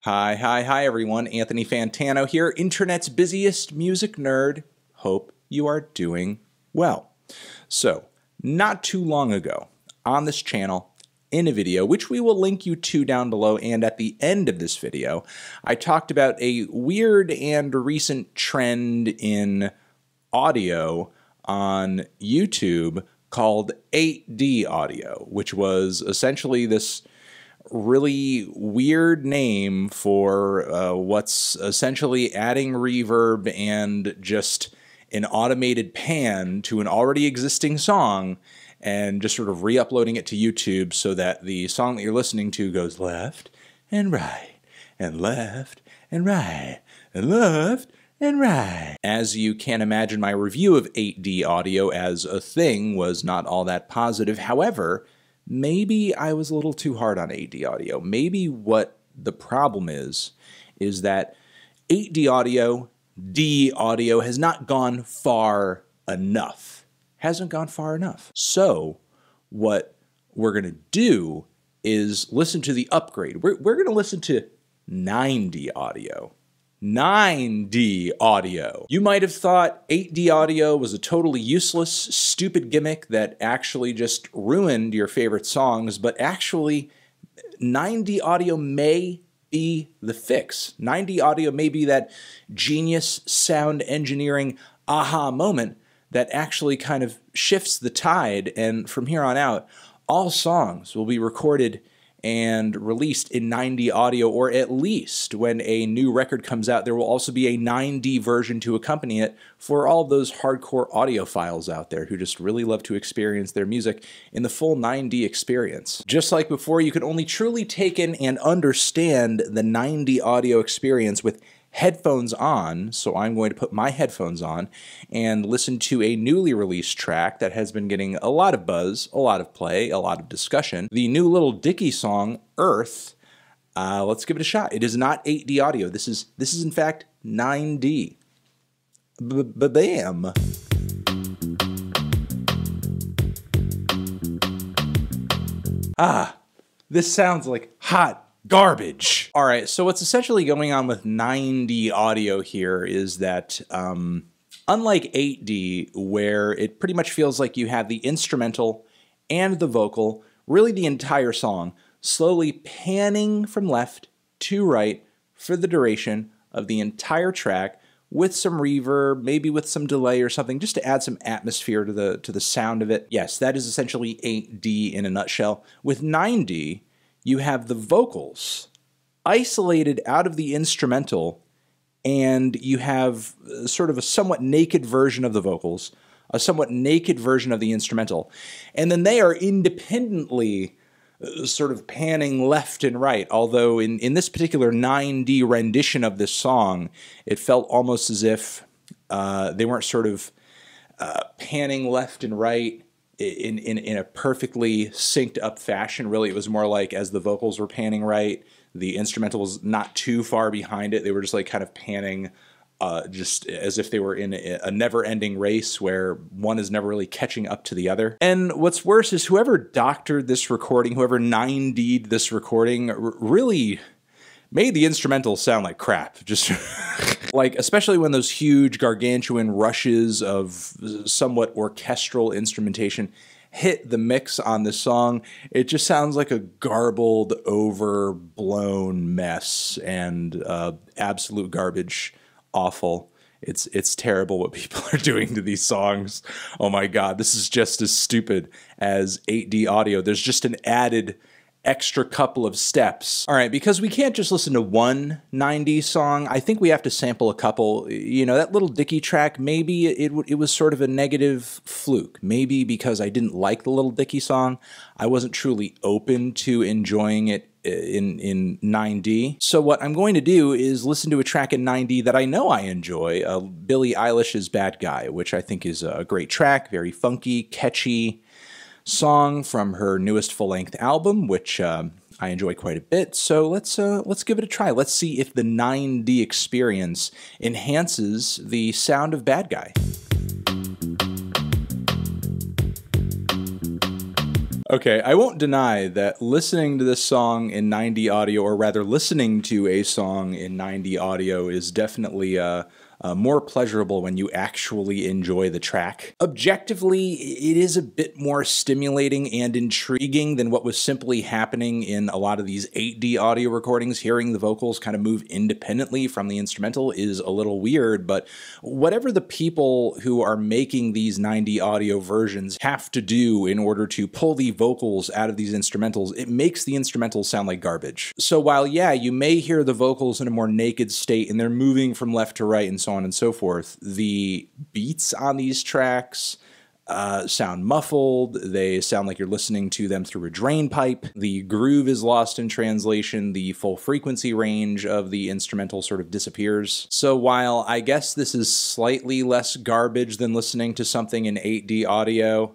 Hi everyone, Anthony Fantano here, internet's busiest music nerd. Hope you are doing well. So, not too long ago, on this channel, in a video, which we will link you to down below and at the end of this video, I talked about a weird and recent trend in audio on YouTube called 8D audio, which was essentially this really weird name for what's essentially adding reverb and just an automated pan to an already existing song and just sort of re-uploading it to YouTube so that the song that you're listening to goes left and right and left and right and left and right. As you can imagine, my review of 8D audio as a thing was not all that positive. However, maybe I was a little too hard on 8D audio. Maybe what the problem is that 8D audio, D audio, has not gone far enough. Hasn't gone far enough. So what we're going to do is listen to the upgrade. We're going to listen to 9D audio. 9D audio. You might have thought 8D audio was a totally useless, stupid gimmick that actually just ruined your favorite songs, but actually 9D audio may be the fix. 9D audio may be that genius sound engineering aha moment that actually kind of shifts the tide, and from here on out, all songs will be recorded and released in 9D audio, or at least when a new record comes out, there will also be a 9D version to accompany it for all those hardcore audiophiles out there who just really love to experience their music in the full 9D experience. Just like before, you can only truly take in and understand the 9D audio experience with headphones on, so I'm going to put my headphones on and listen to a newly released track that has been getting a lot of buzz, a lot of play, a lot of discussion. The new little Dicky song, Earth. Let's give it a shot. It is not 8D audio. This is in fact 9D. Bam. This sounds like hot garbage. All right, so what's essentially going on with 9D audio here is that unlike 8D, where it pretty much feels like you have the instrumental and the vocal, really the entire song, slowly panning from left to right for the duration of the entire track with some reverb, maybe with some delay or something, just to add some atmosphere to the sound of it. Yes, that is essentially 8D in a nutshell. With 9D, you have the vocals isolated out of the instrumental, and you have sort of a somewhat naked version of the vocals, a somewhat naked version of the instrumental, and then they are independently sort of panning left and right, although in this particular 9D rendition of this song, it felt almost as if they weren't sort of panning left and right in a perfectly synced up fashion. Really, it was more like as the vocals were panning right, the instrumental was not too far behind it. They were just like kind of panning just as if they were in a never-ending race where one is never really catching up to the other. And what's worse is whoever doctored this recording, whoever 9D'd this recording, really made the instrumental sound like crap. Just like, especially when those huge gargantuan rushes of somewhat orchestral instrumentation hit the mix on this song, it just sounds like a garbled, overblown mess and absolute garbage. Awful. It's terrible what people are doing to these songs. Oh my God, this is just as stupid as 8D audio. There's just an added extra couple of steps. All right, because we can't just listen to one 9D song, I think we have to sample a couple. You know, that little Dicky track, maybe it was sort of a negative fluke. Maybe because I didn't like the little Dicky song, I wasn't truly open to enjoying it in 9D. So what I'm going to do is listen to a track in 9D that I know I enjoy, Billie Eilish's Bad Guy, which I think is a great track, very funky, catchy song from her newest full-length album, which I enjoy quite a bit. So let's give it a try. Let's see if the 9D experience enhances the sound of Bad Guy. Okay, I won't deny that listening to this song in 9D audio, or rather listening to a song in 9D audio, is definitely more pleasurable when you actually enjoy the track. Objectively, it is a bit more stimulating and intriguing than what was simply happening in a lot of these 8D audio recordings. Hearing the vocals kind of move independently from the instrumental is a little weird, but whatever the people who are making these 9D audio versions have to do in order to pull the vocals out of these instrumentals, it makes the instrumentals sound like garbage. So while, yeah, you may hear the vocals in a more naked state and they're moving from left to right and so on and so forth, the beats on these tracks sound muffled. They sound like you're listening to them through a drain pipe. The groove is lost in translation. The full frequency range of the instrumental sort of disappears. So while I guess this is slightly less garbage than listening to something in 8D audio,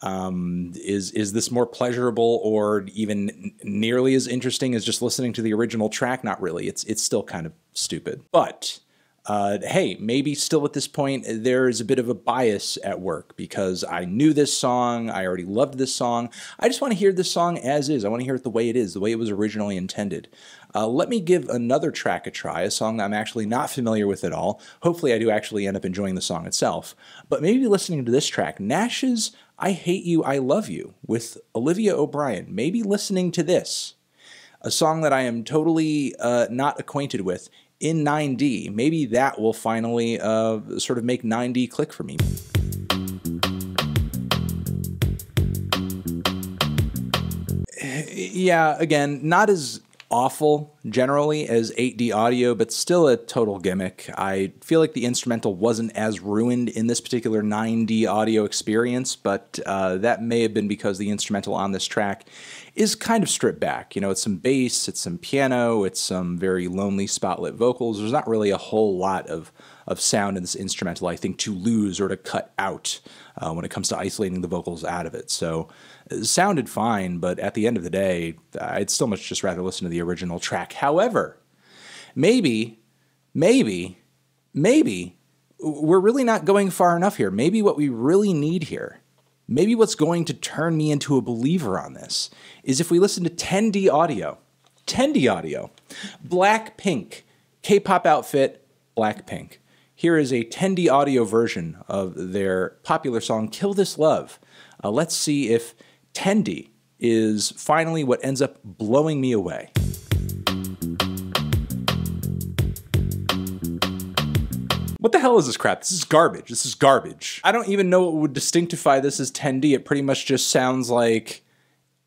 is this more pleasurable or even nearly as interesting as just listening to the original track? Not really. It's still kind of stupid. But hey, maybe still at this point there is a bit of a bias at work because I knew this song, I already loved this song. I just want to hear this song as is. I want to hear it the way it is, the way it was originally intended. Let me give another track a try, a song that I'm actually not familiar with at all. Hopefully I do actually end up enjoying the song itself. But maybe listening to this track, Gnash's I Hate You, I Love You with Olivia O'Brien. Maybe listening to this, a song that I am totally not acquainted with, in 9D, maybe that will finally sort of make 9D click for me. Yeah, again, not as awful generally as 8D audio, but still a total gimmick. I feel like the instrumental wasn't as ruined in this particular 9D audio experience, but that may have been because the instrumental on this track is kind of stripped back. You know, it's some bass, it's some piano, it's some very lonely spotlit vocals. There's not really a whole lot of sound in this instrumental, I think, to lose or to cut out when it comes to isolating the vocals out of it. So it sounded fine, but at the end of the day, I'd still much just rather listen to the original track. However, maybe, we're really not going far enough here. Maybe what we really need here, maybe what's going to turn me into a believer on this, is if we listen to 10D audio. 10D audio. BLACKPINK. K-pop outfit, BLACKPINK. Here is a 10D audio version of their popular song, Kill This Love. Let's see if 10D is finally what ends up blowing me away. What the hell is this crap? This is garbage. This is garbage. I don't even know what would distinctify this as 10D. It pretty much just sounds like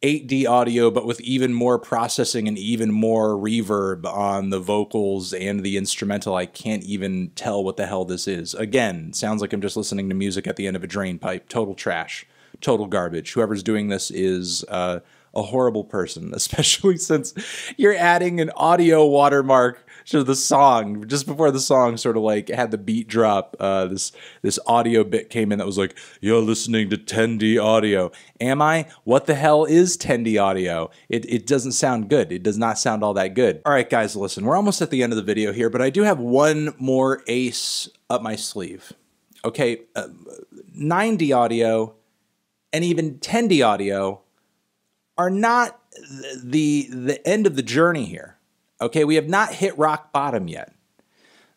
8D audio, but with even more processing and even more reverb on the vocals and the instrumental. I can't even tell what the hell this is. Again, sounds like I'm just listening to music at the end of a drain pipe. Total trash. Total garbage. Whoever's doing this is a horrible person, especially since you're adding an audio watermark to the song. Just before the song sort of like had the beat drop, this audio bit came in that was like, you're listening to 10D audio. Am I? What the hell is 10D audio? It doesn't sound good. It does not sound all that good. All right, guys, listen, we're almost at the end of the video here, but I do have one more ace up my sleeve. Okay, 9D audio and even 10D audio are not the end of the journey here. Okay, we have not hit rock bottom yet.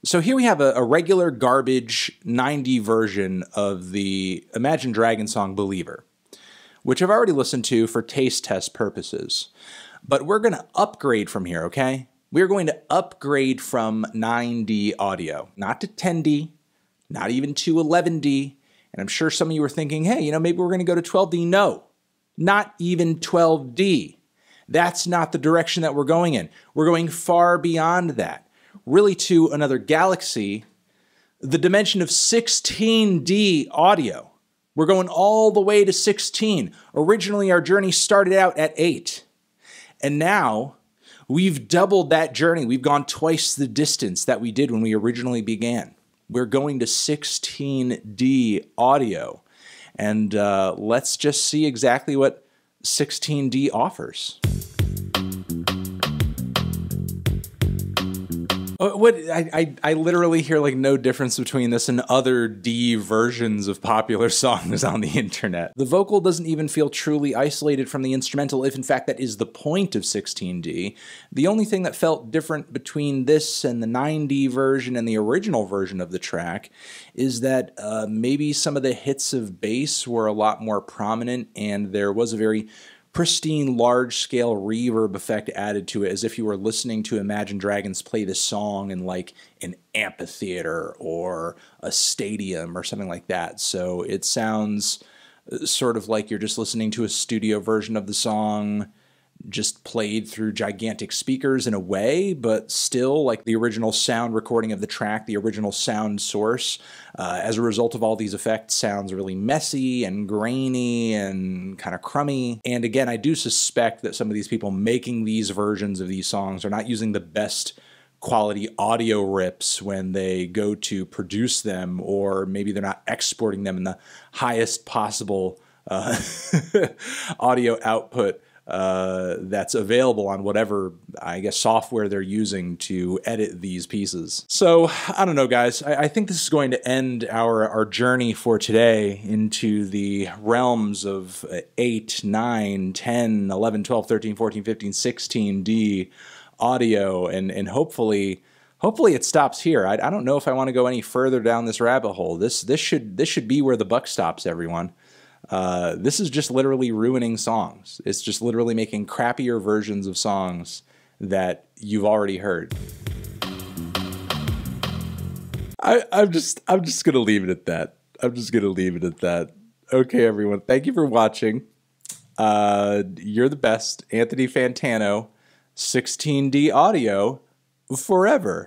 So here we have a regular garbage 9D version of the Imagine Dragons song Believer, which I've already listened to for taste test purposes. But we're going to upgrade from here, okay? We're going to upgrade from 9D audio, not to 10D, not even to 11D. And I'm sure some of you were thinking, hey, you know, maybe we're going to go to 12D. No, not even 12D. That's not the direction that we're going in. We're going far beyond that, really to another galaxy, the dimension of 16D audio. We're going all the way to 16. Originally, our journey started out at 8. And now we've doubled that journey. We've gone twice the distance that we did when we originally began. We're going to 16D audio. And let's just see exactly what 16D offers. What I literally hear like no difference between this and other D versions of popular songs on the internet. The vocal doesn't even feel truly isolated from the instrumental, if in fact that is the point of 16D. The only thing that felt different between this and the 9D version and the original version of the track is that maybe some of the hits of bass were a lot more prominent, and there was a very pristine, large-scale reverb effect added to it, as if you were listening to Imagine Dragons play this song in like an amphitheater or a stadium or something like that. So it sounds sort of like you're just listening to a studio version of the song, just played through gigantic speakers in a way, but still like the original sound recording of the track, the original sound source, as a result of all these effects, sounds really messy and grainy and kind of crummy. And again, I do suspect that some of these people making these versions of these songs are not using the best quality audio rips when they go to produce them, or maybe they're not exporting them in the highest possible audio output that's available on whatever, I guess, software they're using to edit these pieces. So, I don't know, guys. I think this is going to end our journey for today into the realms of 8, 9, 10, 11, 12, 13, 14, 15, 16D audio, and hopefully it stops here. I don't know if I want to go any further down this rabbit hole. This should be where the buck stops, everyone. This is just literally ruining songs. It's just literally making crappier versions of songs that you've already heard. I'm just gonna leave it at that. I'm just gonna leave it at that. Okay, everyone. Thank you for watching. You're the best. Anthony Fantano, 16D audio forever.